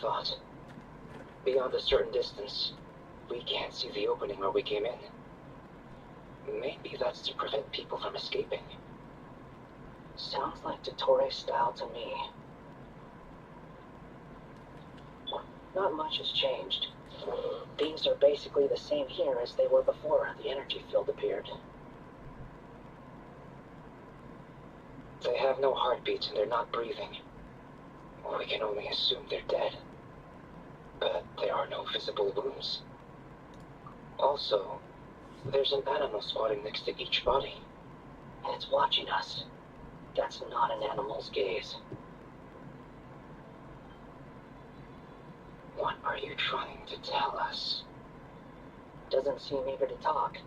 thought. Beyond a certain distance, we can't see the opening where we came in. Maybe that's to prevent people from escaping. Sounds like Dottore style to me. Not much has changed. Things are basically the same here as they were before the energy field appeared. They have no heartbeats and they're not breathing. We can only assume they're dead. But there are no visible wounds. Also, there's an animal squatting next to each body. And it's watching us. That's not an animal's gaze. What are you trying to tell us? Doesn't seem eager to talk.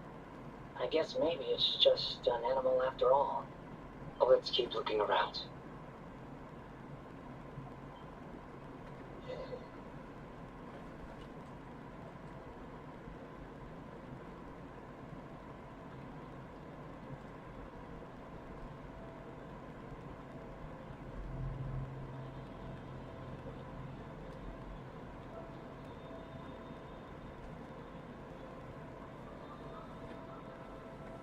I guess maybe it's just an animal after all. Let's keep looking around.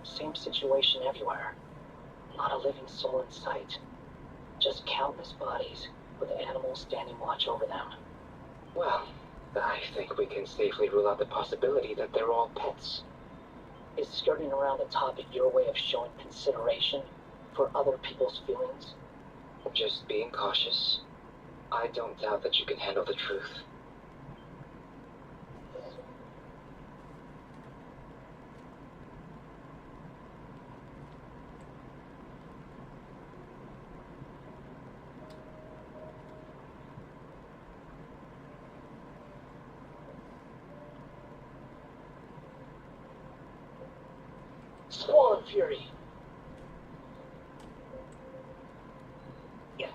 Same situation everywhere. Not a living soul in sight. Just countless bodies, with animals standing watch over them. Well, I think we can safely rule out the possibility that they're all pets. Is skirting around the topic your way of showing consideration for other people's feelings? Just being cautious. I don't doubt that you can handle the truth. Squall Fury. Yeah.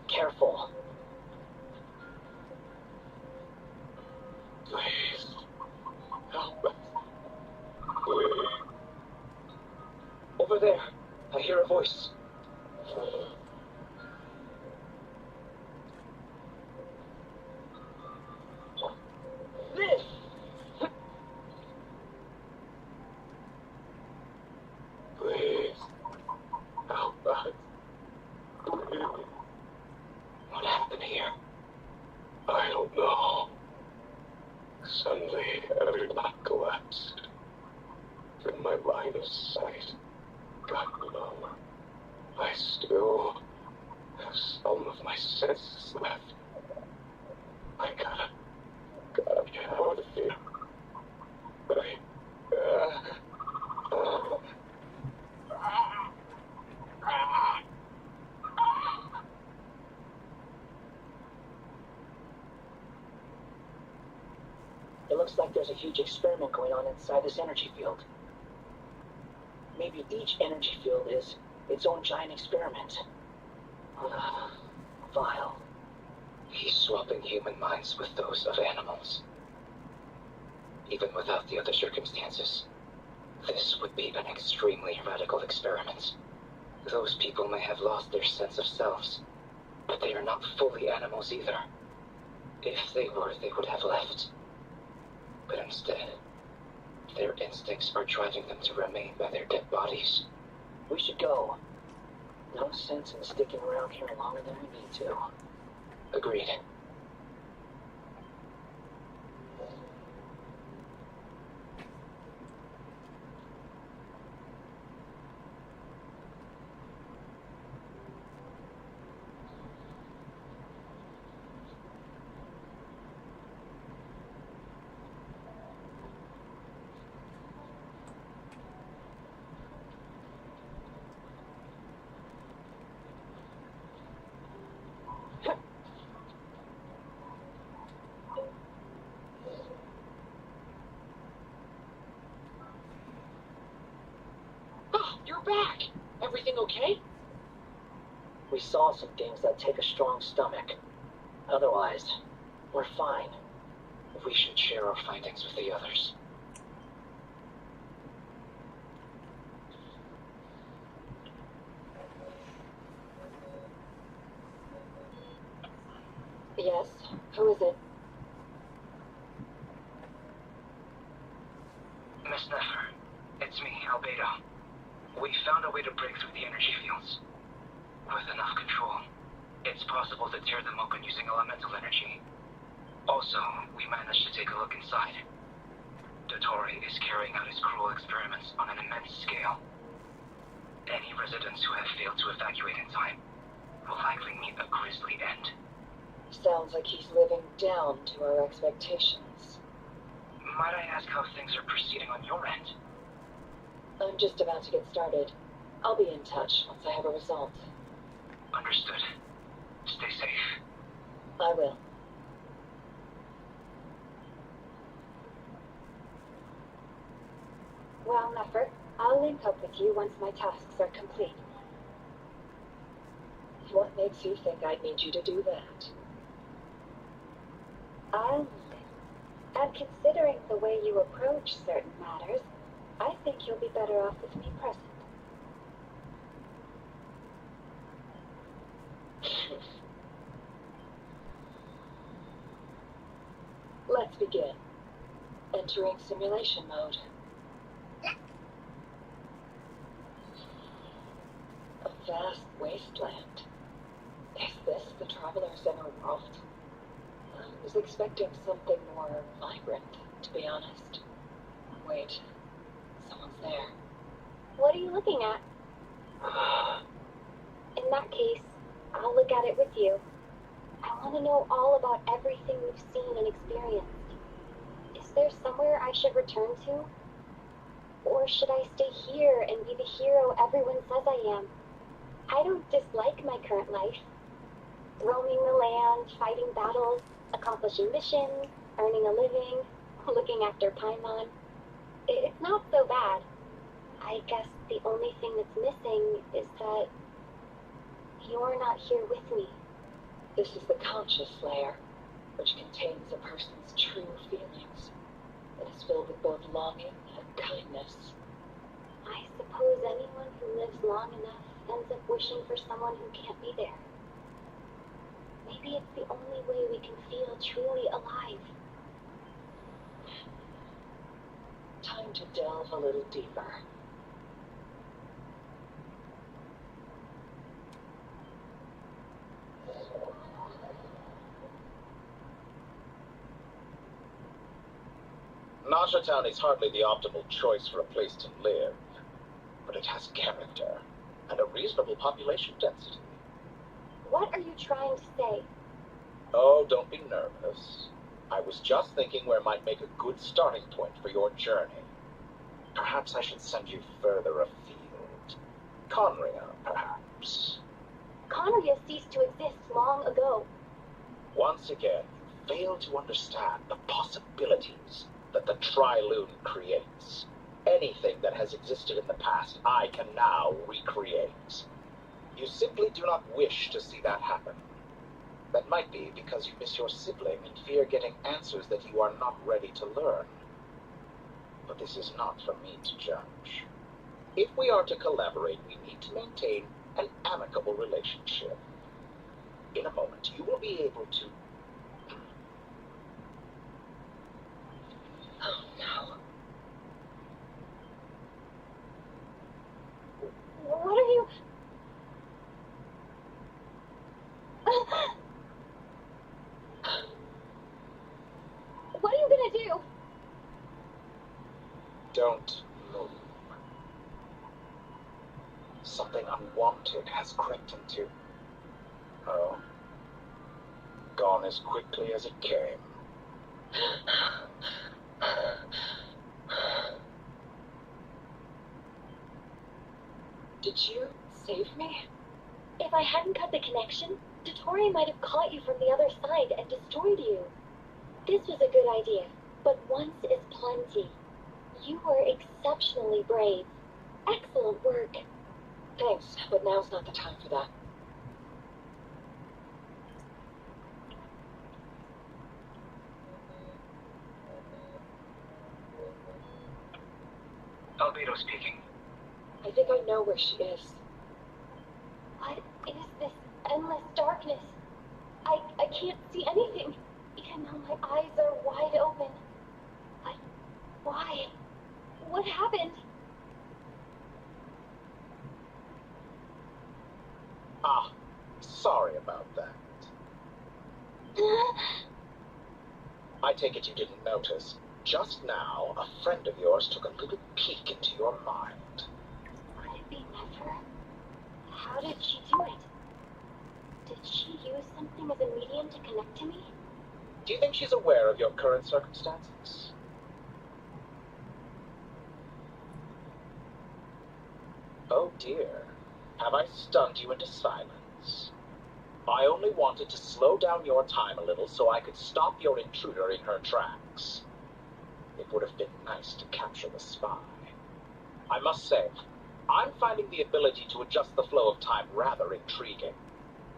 Careful. Please. Help us. Please. Over there. I hear a voice. What happened here? I don't know. Suddenly, every block collapsed. Then my line of sight got low. I still have some of my senses left. I gotta get out of here. It looks like there's a huge experiment going on inside this energy field. Maybe each energy field is its own giant experiment. Vile. He's swapping human minds with those of animals. Even without the other circumstances, this would be an extremely radical experiment. Those people may have lost their sense of selves, but they are not fully animals either. If they were, they would have left. But instead, their instincts are driving them to remain by their dead bodies. We should go. No sense in sticking around here longer than we need to. Agreed. You're back! Everything okay? We saw some things that take a strong stomach. Otherwise, we're fine. We should share our findings with the others. Who is it? Miss Nefer, it's me, Albedo. We found a way to break through the energy fields. With enough control, it's possible to tear them open using elemental energy. Also, we managed to take a look inside. Dottore is carrying out his cruel experiments on an immense scale. Any residents who have failed to evacuate in time will likely meet a grisly end. Sounds like he's living down to our expectations. Might I ask how things are proceeding on your end? I'm just about to get started. I'll be in touch once I have a result. Understood. Stay safe. I will. Well, Nefer, I'll link up with you once my tasks are complete. What makes you think I'd need you to do that? And considering the way you approach certain matters, I think you'll be better off with me present. Let's begin. Entering simulation mode. A vast wasteland. Is this the Traveler's inner world? I was expecting something more vibrant, to be honest. Wait, someone's there. What are you looking at? In that case, I'll look at it with you. I want to know all about everything we've seen and experienced. Is there somewhere I should return to? Or should I stay here and be the hero everyone says I am? I don't dislike my current life. Roaming the land, fighting battles, accomplishing missions, earning a living, looking after Paimon. It's not so bad. I guess the only thing that's missing is that you're not here with me. This is the conscious layer, which contains a person's true feelings. It is filled with both longing and kindness. I suppose anyone who lives long enough ends up wishing for someone who can't be there. Maybe it's the only way we can feel truly alive. Time to delve a little deeper. Nasha Town is hardly the optimal choice for a place to live, but it has character and a reasonable population density. What are you trying to say? Oh, don't be nervous. I was just thinking where might make a good starting point for your journey. Perhaps I should send you further afield. Conria, perhaps. Conria ceased to exist long ago. Once again, you fail to understand the possibilities that the Tri-Lune creates. Anything that has existed in the past, I can now recreate. You simply do not wish to see that happen. That might be because you miss your sibling and fear getting answers that you are not ready to learn. But this is not for me to judge. If we are to collaborate, we need to maintain an amicable relationship. In a moment, you will be able to... Oh no. What are you... What are you gonna do? Don't move. Something unwanted has crept into... Oh. Gone as quickly as it came. Did you save me? If I hadn't cut the connection, Dottore might have caught you from the other side and destroyed you. This was a good idea, but once is plenty. You were exceptionally brave. Excellent work. Thanks, but now's not the time for that. Albedo speaking. I think I know where she is. What is this endless darkness? I can't see anything. And now my eyes are wide open. But why? What happened? Ah, sorry about that. I take it you didn't notice. Just now, a friend of yours took a little peek into your mind. Could it be Nefer? How did she do it? Did she use something as a medium to connect to me? Do you think she's aware of your current circumstances? Oh dear. Have I stunned you into silence? I only wanted to slow down your time a little so I could stop your intruder in her tracks. It would have been nice to capture the spy. I must say, I'm finding the ability to adjust the flow of time rather intriguing.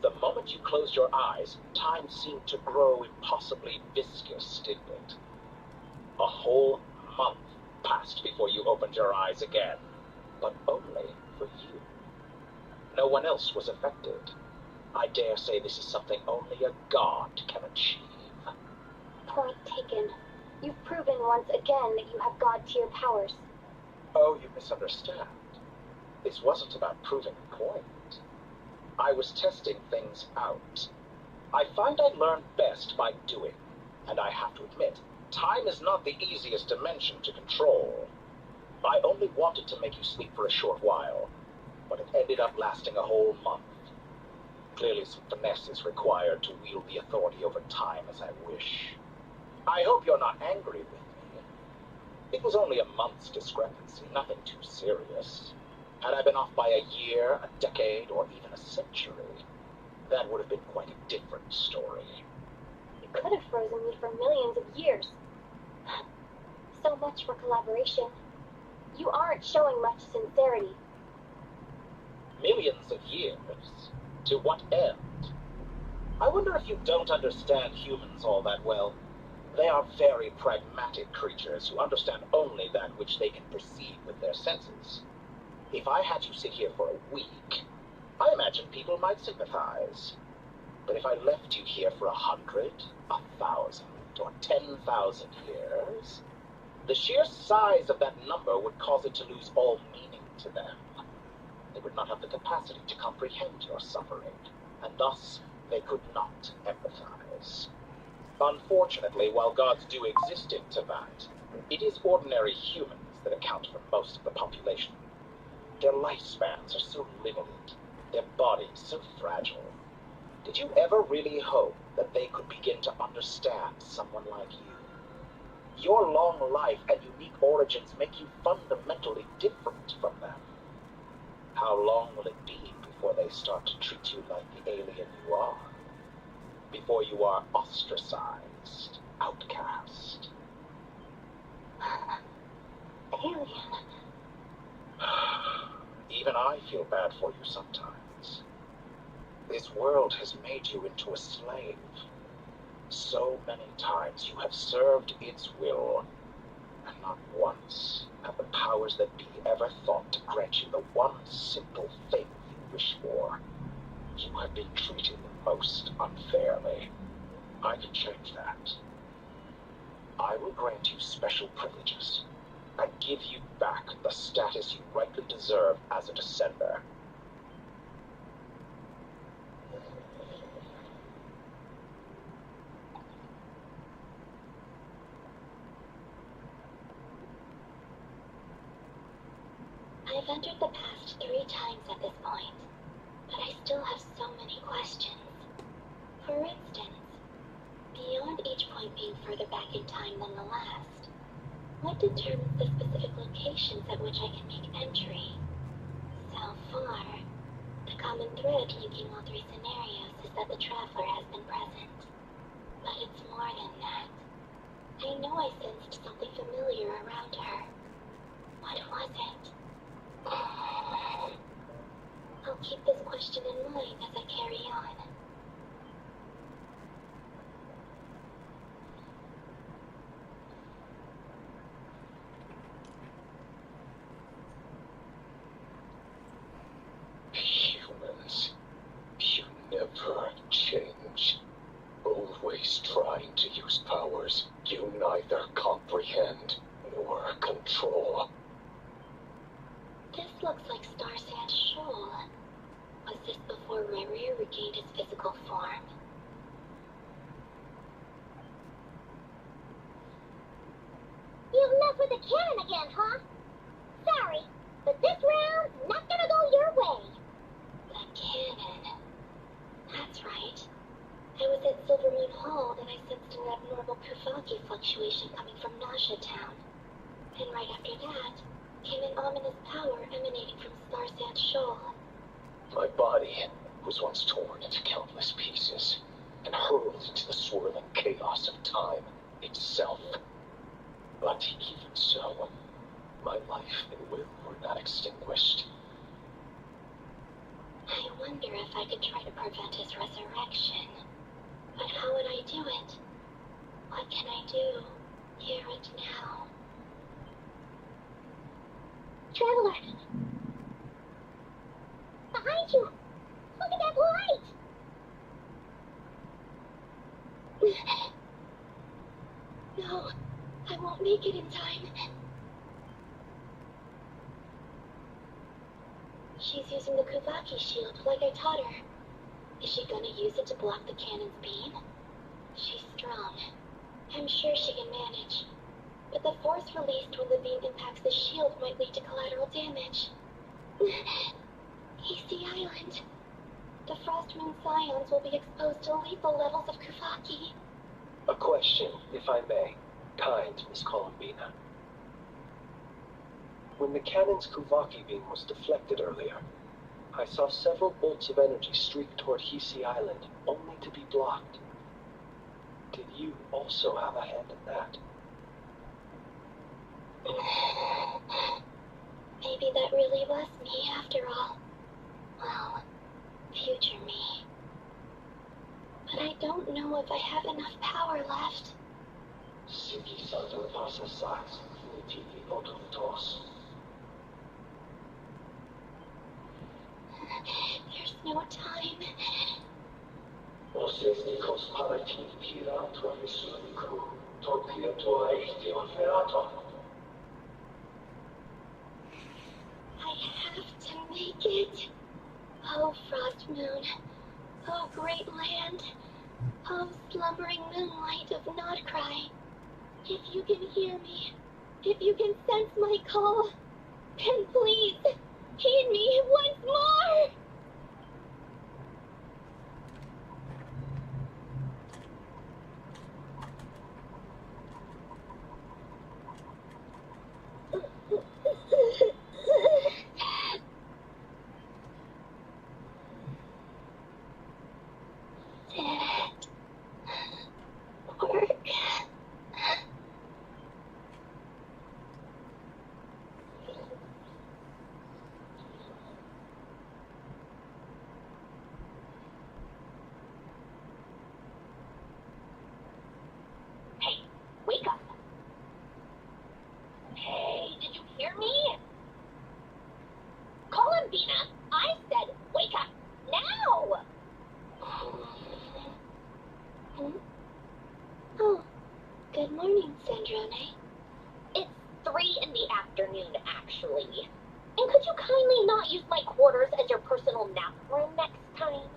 The moment you closed your eyes, time seemed to grow impossibly viscous, didn't it? A whole month passed before you opened your eyes again, but only for you. No one else was affected. I dare say this is something only a god can achieve. Point taken. You've proven once again that you have god-tier powers. Oh, you misunderstand. This wasn't about proving a point. I was testing things out. I find I learn best by doing, and I have to admit, time is not the easiest dimension to control. I only wanted to make you sleep for a short while, but it ended up lasting a whole month. Clearly some finesse is required to wield the authority over time as I wish. I hope you're not angry with me. It was only a month's discrepancy, nothing too serious. Had I been off by a year, a decade, or even a century, that would have been quite a different story. You could have frozen me for millions of years. So much for collaboration. You aren't showing much sincerity. Millions of years? To what end? I wonder if you don't understand humans all that well. They are very pragmatic creatures who understand only that which they can perceive with their senses. If I had you sit here for a week, I imagine people might sympathize. But if I left you here for 100, 1,000, or 10,000 years, the sheer size of that number would cause it to lose all meaning to them. They would not have the capacity to comprehend your suffering, and thus they could not empathize. Unfortunately, while gods do exist in Tibet, it is ordinary humans that account for most of the population. Their lifespans are so limited, their bodies so fragile. Did you ever really hope that they could begin to understand someone like you? Your long life and unique origins make you fundamentally different from them. How long will it be before they start to treat you like the alien you are? Before you are ostracized, outcast? Alien. Even I feel bad for you sometimes. This world has made you into a slave. So many times you have served its will, and not once have the powers that be ever thought to grant you the one simple thing you wish for. You have been treated most unfairly. I can change that. I will grant you special privileges, and give you back the status you rightly deserve as a descender. I've entered the past 3 times at this point, but I still have so many questions. For instance, beyond each point being further back in time than the last, what determines the specific locations at which I can make entry? So far, the common thread linking all 3 scenarios is that the Traveler has been present. But it's more than that. I know I sensed something familiar around her. What was it? I'll keep this question in mind as I carry on. Humans, you never change. Always trying to use neither comprehend nor control. This looks like Star Sand Shoal. Was this before Rerir regained his physical form? You messed with the cannon again, huh? Sorry, but this round's not gonna go your way. The cannon. That's right. I was at Silvermoon Hall and I sensed an abnormal Kuvaki fluctuation coming from Nasha Town. And right after that, came an ominous power emanating from Star Sand Shoal. My body was once torn into countless pieces and hurled into the swirling chaos of time itself. But even so, my life and will were not extinguished. I wonder if I could try to prevent his resurrection. But how would I do it? What can I do, here and now? Traveler! Behind you! Look at that light! No, I won't make it in time. She's using the Kuvaki shield like I taught her. Is she gonna use it to block the cannon's beam? She's strong. I'm sure she can manage. But the force released when the beam impacts the shield might lead to collateral damage. AC Island. The Frost Moon Scions will be exposed to lethal levels of Kuvaki. A question, if I may. Kind, Miss Columbina. When the cannon's Kuvaki beam was deflected earlier, I saw several bolts of energy streak toward Hisi Island, only to be blocked. Did you also have a hand in that? Maybe that really was me after all. Well, future me. But I don't know if I have enough power left. There's no time. I have to make it. Oh, Frost Moon. Oh, great land. Oh, slumbering moonlight of Nod-krai. If you can hear me, if you can sense my call, then please, heed me once more! Wake up! Hey, did you hear me? Columbina, I said wake up now! Oh, good morning, Sandrone. It's 3 in the afternoon, actually. And could you kindly not use my quarters as your personal nap room next time?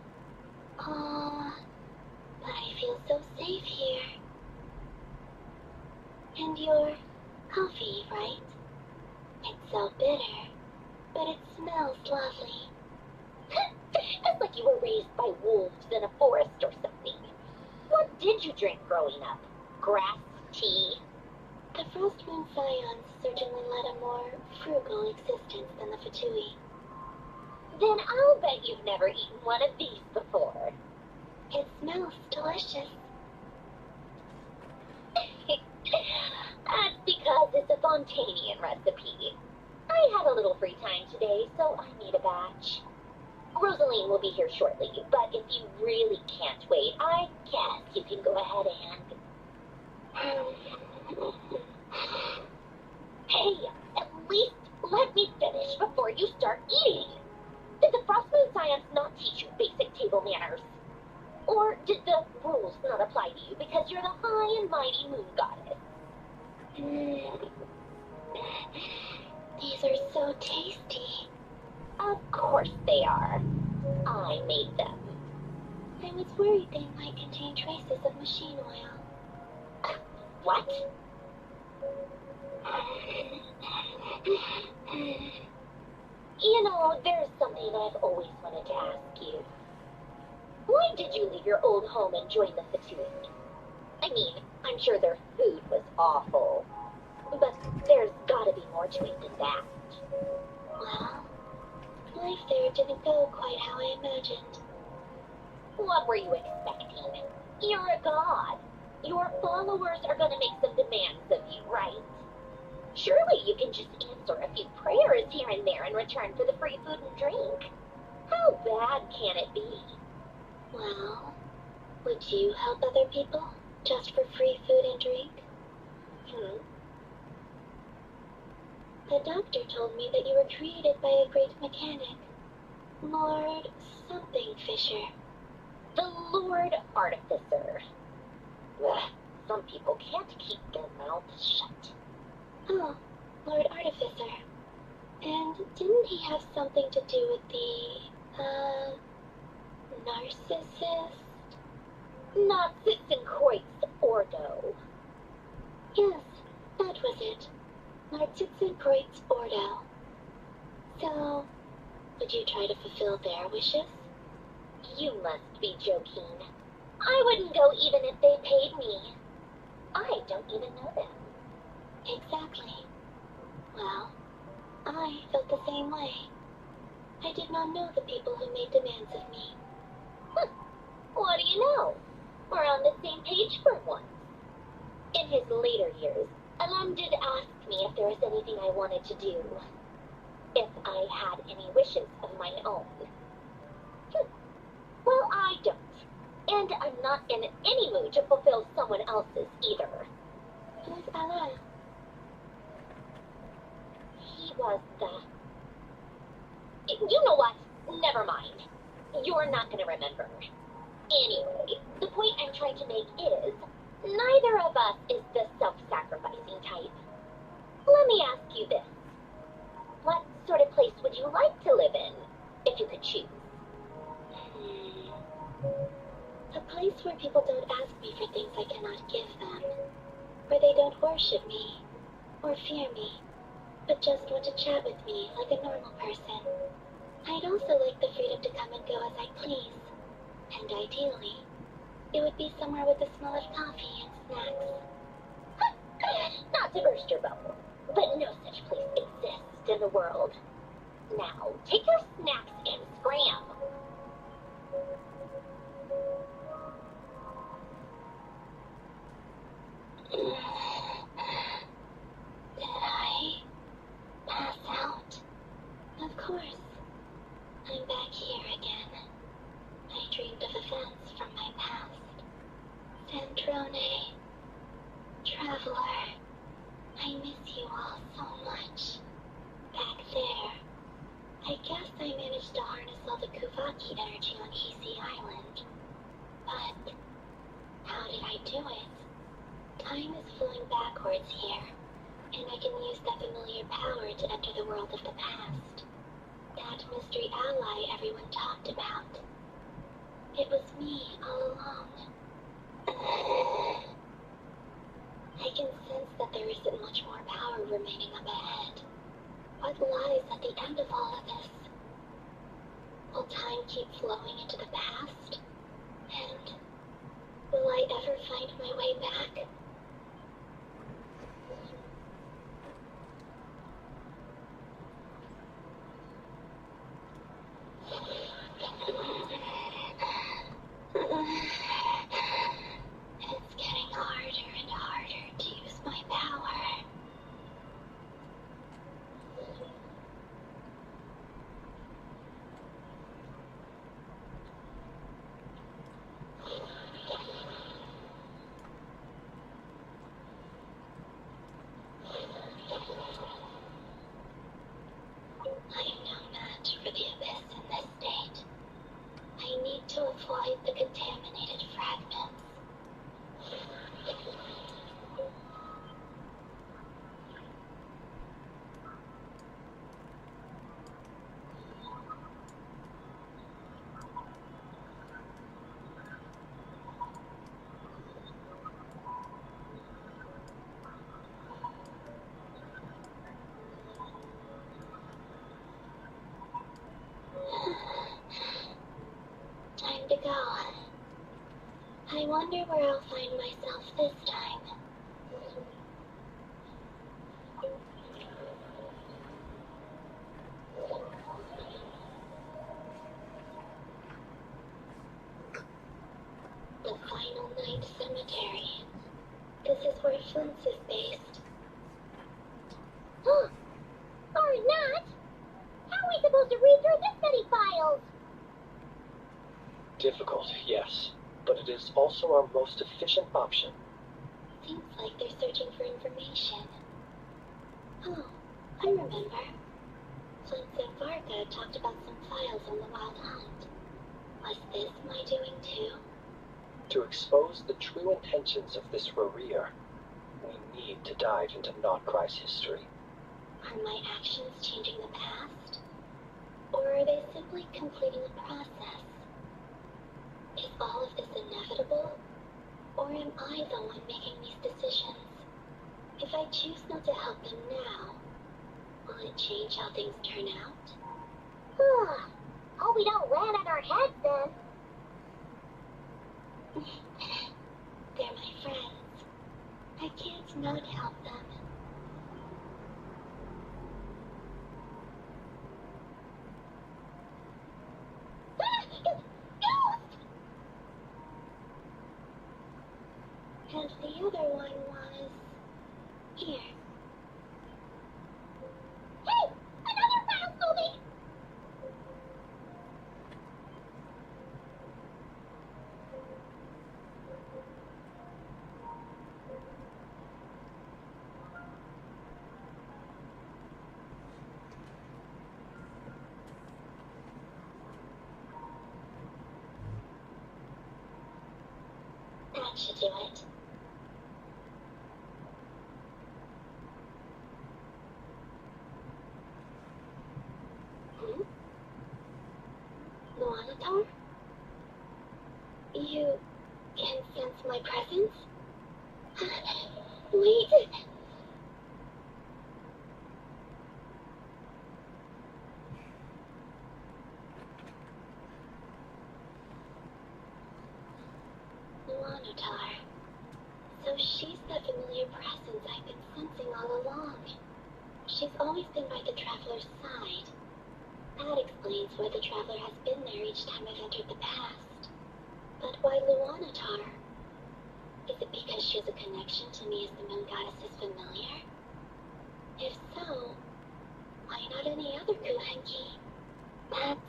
But I feel so safe here. And your coffee, right? It's so bitter, but it smells lovely. That's like you were raised by wolves in a forest or something. What did you drink growing up? Grass, tea? The Frost Moon Scions certainly led a more frugal existence than the Fatui. Then I'll bet you've never eaten one of these before. It smells delicious. That's because it's a Fontanian recipe. I had a little free time today, so I made a batch. Rosaline will be here shortly, but if you really can't wait, I guess you can go ahead and... Hey, at least let me finish before you start eating. Did the Frost Moon Scions not teach you basic table manners? Or did the rules not apply to you because you're the high and mighty moon goddess? These are so tasty. Of course they are. I made them. I was worried they might contain traces of machine oil. What? You know, there's something I've always wanted to ask you. Why did you leave your old home and join the Fatui? I mean, I'm sure their food was awful. But there's gotta be more to it than that. Well, life there didn't go quite how I imagined. What were you expecting? You're a god. Your followers are gonna make some demands of you, right? Surely you can just answer a few prayers here and there in return for the free food and drink. How bad can it be? Well, would you help other people just for free food and drink? The doctor told me that you were created by a great mechanic, Lord something Fisher. The Lord Artificer. Ugh, some people can't keep their mouths shut. Oh, Lord Artificer. And didn't he have something to do with the, narcissist? Narcissenkoitz's Ordo. Yes, that was it. Narcissenkoitz's Ordo. So, would you try to fulfill their wishes? You must be joking. I wouldn't go even if they paid me. I don't even know them. Exactly. Well, I felt the same way. I did not know the people who made demands of me. What do you know? We're on the same page for once. In his later years, Alam did ask me if there was anything I wanted to do. If I had any wishes of my own. Well, I don't. And I'm not in any mood to fulfill someone else's either. Who's Alam? He was the... You know what? Never mind. You're not gonna remember. Anyway, the point I'm trying to make is, neither of us is the self-sacrificing type. Let me ask you this. What sort of place would you like to live in, if you could choose? A place where people don't ask me for things I cannot give them. Where they don't worship me, or fear me, but just want to chat with me like a normal person. I'd also like the freedom to come and go as I please. And ideally, it would be somewhere with the smell of coffee and snacks. Not to burst your bubble, but no such place exists in the world. Now, take your snacks and scram. Did I pass out? Of course. I'm back here again. I dreamed of events from my past. Sandrone. Traveler. I miss you all so much. Back there. I guess I managed to harness all the Kuvaki energy on Hisi Island. But how did I do it? Time is flowing backwards here, and I can use that familiar power to enter the world of the past. That mystery ally everyone talked about. It was me all along. I can sense that there isn't much more power remaining up ahead. What lies at the end of all of this? Will time keep flowing into the past? And will I ever find my way back? It's getting harder and harder to use my power. wonder where I'll find myself this time. The Final Night Cemetery. This is where Flint's is based. Or not! How are we supposed to read through this many files? Difficult, yes, but it is also our most efficient option. Seems like they're searching for information. Oh, I remember. Flint and Varga talked about some files on the Wild Hunt. Was this my doing too? To expose the true intentions of this warrior, we need to dive into Nod-krai's history. Are my actions changing the past? Or are they simply completing a process? Is all of this inevitable? Or am I the one making these decisions? If I choose not to help them now, will it change how things turn out? Hope we don't land on our heads then. They're my friends. I can't not help them. And the other one was here. Hey! Another file moving! That should do it. Luanatar? You can sense my presence? Wait! Luanatar. So she's the familiar presence I've been sensing all along. She's always been by the Traveler's side. That explains why the Traveler has been there each time I've entered the past. But why Luanatar? Is it because she has a connection to me as the Moon Goddess's familiar? If so, why not any other Kuhenki? That's...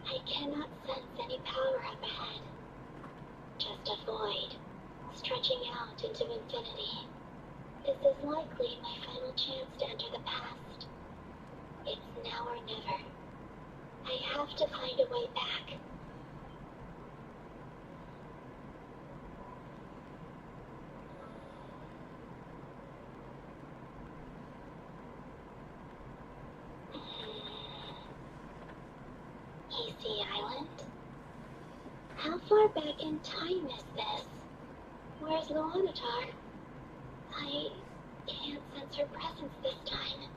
I cannot sense any power up ahead. Just a void, stretching out into infinity. This is likely my final chance to enter the past. It's now or never. I have to find a way back. Casey Island? How far back in time is this? Where's Luanatar? I can't sense her presence this time.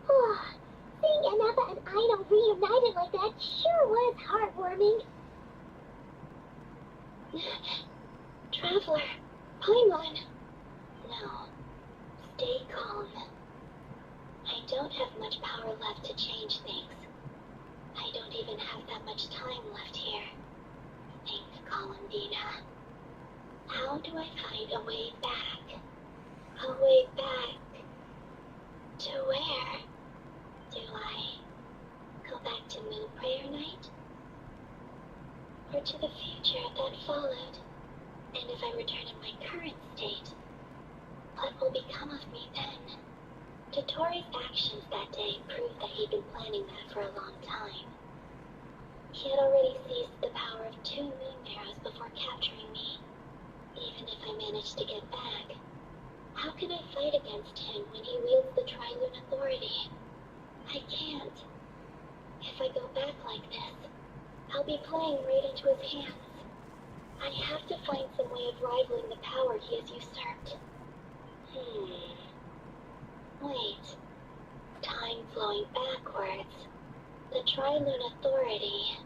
Oh, seeing Anapa and Ino reunited like that sure was heartwarming. Traveler, Paimon. No, stay calm. I don't have much power left to change things. I don't even have that much time left here. Think, Columbina. How do I find a way back? A way back to where? Do I go back to Moon Prayer Night? Or to the future that followed? And if I return in my current state, what will become of me then? Dotori's actions that day proved that he'd been planning that for a long time. He had already seized the power of 2 moon arrows before capturing me. Even if I managed to get back, how can I fight against him when he wields the Tri-Lune authority? I can't. If I go back like this, I'll be playing right into his hands. I have to find some way of rivaling the power he has usurped. Wait. Time flowing backwards. The Tri-Lune authority.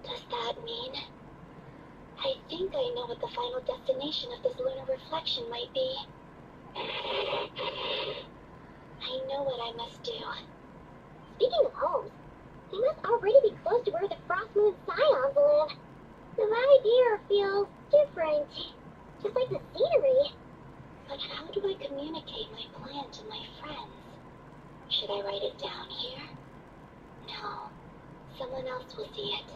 Does that mean... I think I know what the final destination of this lunar reflection might be. I know what I must do. Speaking of homes, we must already be close to where the Frost Moon Scions live. The ride here feels different, just like the scenery. But how do I communicate my plan to my friends? Should I write it down here? No. Someone else will see it.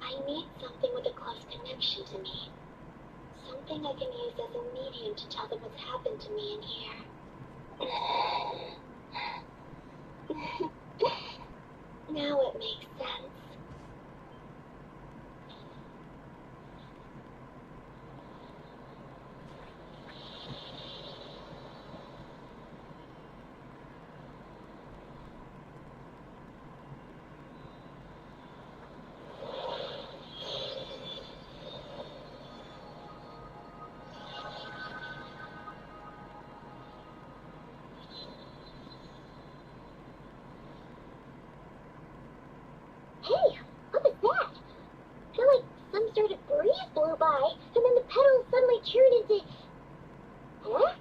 I need something with a close connection to me. Something I can use as a medium to tell them what's happened to me in here. Now it makes sense. Hey, what was that? I feel like some sort of breeze blew by, and then the petals suddenly turned into... Huh?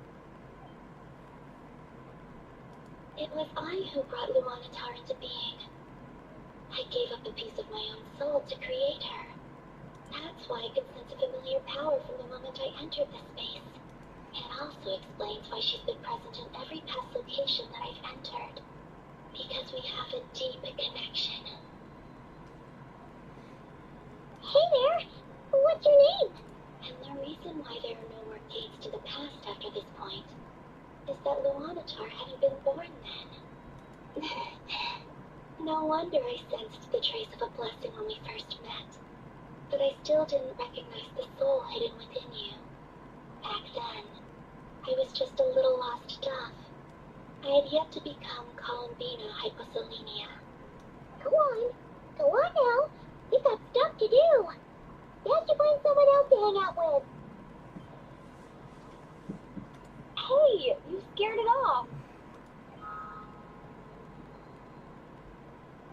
It was I who brought Luanatar into being. I gave up a piece of my own soul to create her. That's why I could sense a familiar power from the moment I entered this space. It also explains why she's been present in every past location that I've entered. Because we have a deep connection. Hey there! What's your name? And the reason why there are no more gates to the past after this point is that Luanatar hadn't been born then. No wonder I sensed the trace of a blessing when we first met. But I still didn't recognize the soul hidden within you. Back then, I was just a little lost dove. I had yet to become Columbina hyposelenia. Go on now. We've got stuff to do. You have to find someone else to hang out with. Hey, you scared it off.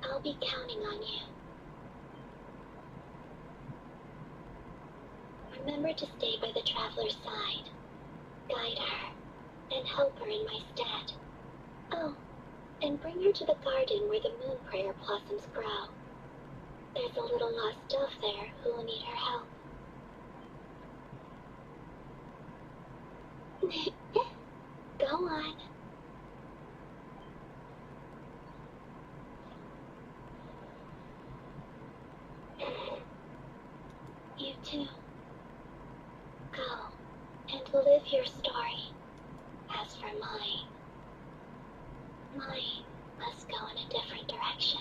I'll be counting on you. Remember to stay by the Traveler's side. Guide her, and help her in my stead. Oh, and bring her to the garden where the moon prayer blossoms grow. There's a little lost dove there who will need her help. Go on. You too. Go and live your story. As for mine must go in a different direction.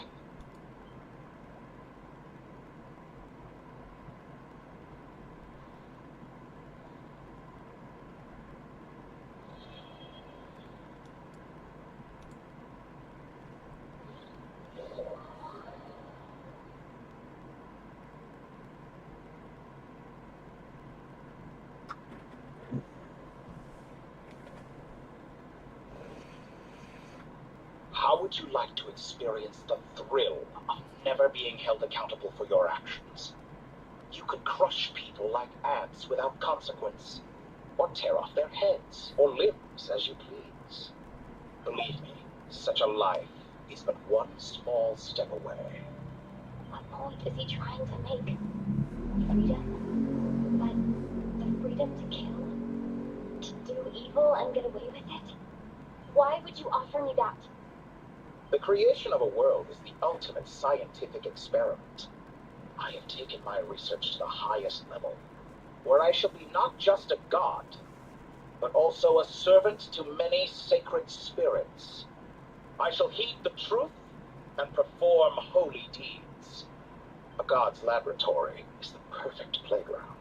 How would you like to experience the thrill of never being held accountable for your actions? You could crush people like ants without consequence, or tear off their heads or limbs as you please. Believe me, such a life is but one small step away. What point is he trying to make? Freedom? But the freedom to kill? To do evil and get away with it? Why would you offer me that? The creation of a world is the ultimate scientific experiment. I have taken my research to the highest level, where I shall be not just a god, but also a servant to many sacred spirits. I shall heed the truth and perform holy deeds. A god's laboratory is the perfect playground.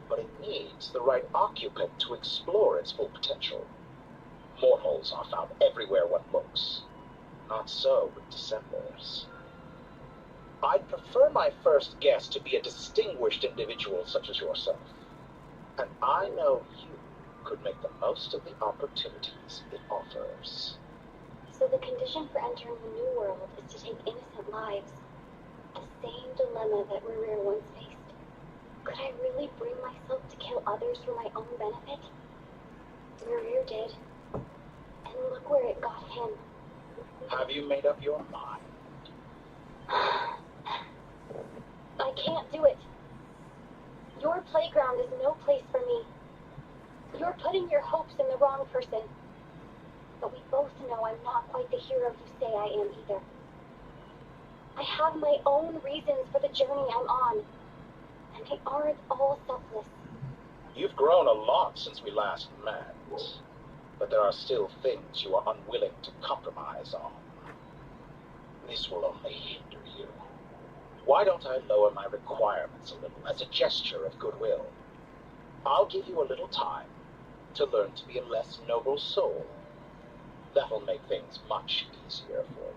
But it needs the right occupant to explore its full potential. Mortals are found everywhere one looks. Not so with Decembers. I'd prefer my first guest to be a distinguished individual such as yourself. And I know you could make the most of the opportunities it offers. So the condition for entering the new world is to take innocent lives. The same dilemma that Maria once faced. Could I really bring myself to kill others for my own benefit? Maria did. And look where it got him. Have you made up your mind? I can't do it. Your playground is no place for me. You're putting your hopes in the wrong person. But we both know I'm not quite the hero you say I am either. I have my own reasons for the journey I'm on. And they aren't all selfless. You've grown a lot since we last met. But there are still things you are unwilling to compromise on. This will only hinder you. Why don't I lower my requirements a little as a gesture of goodwill? I'll give you a little time to learn to be a less noble soul. That'll make things much easier for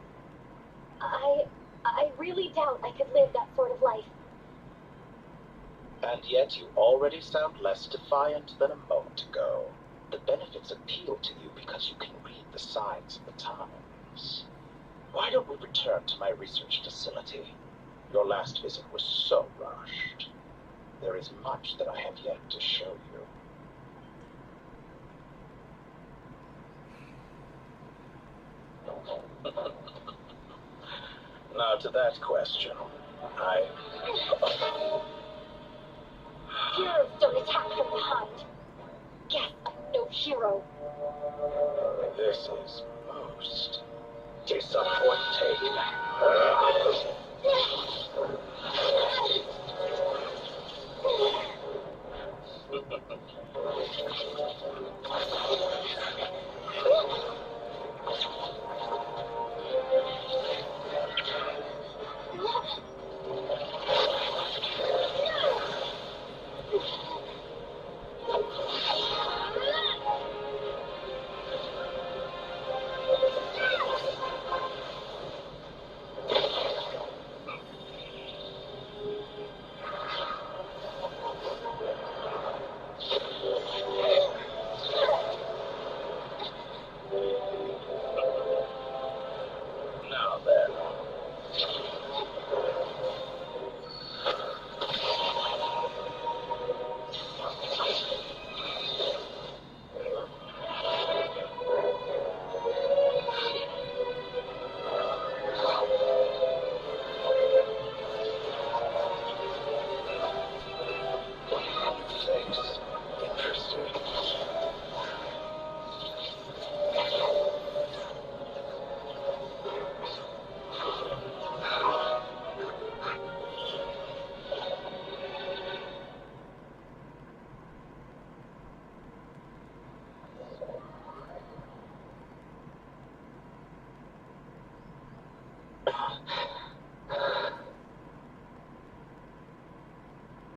you. I really doubt I could live that sort of life. And yet you already sound less defiant than a moment ago. The benefits appeal to you because you can read the signs of the times. Why don't we return to my research facility? Your last visit was so rushed. There is much that I have yet to show you. Now to that question, Heroes don't attack from behind. Guess I'm no hero. This is most disappointing.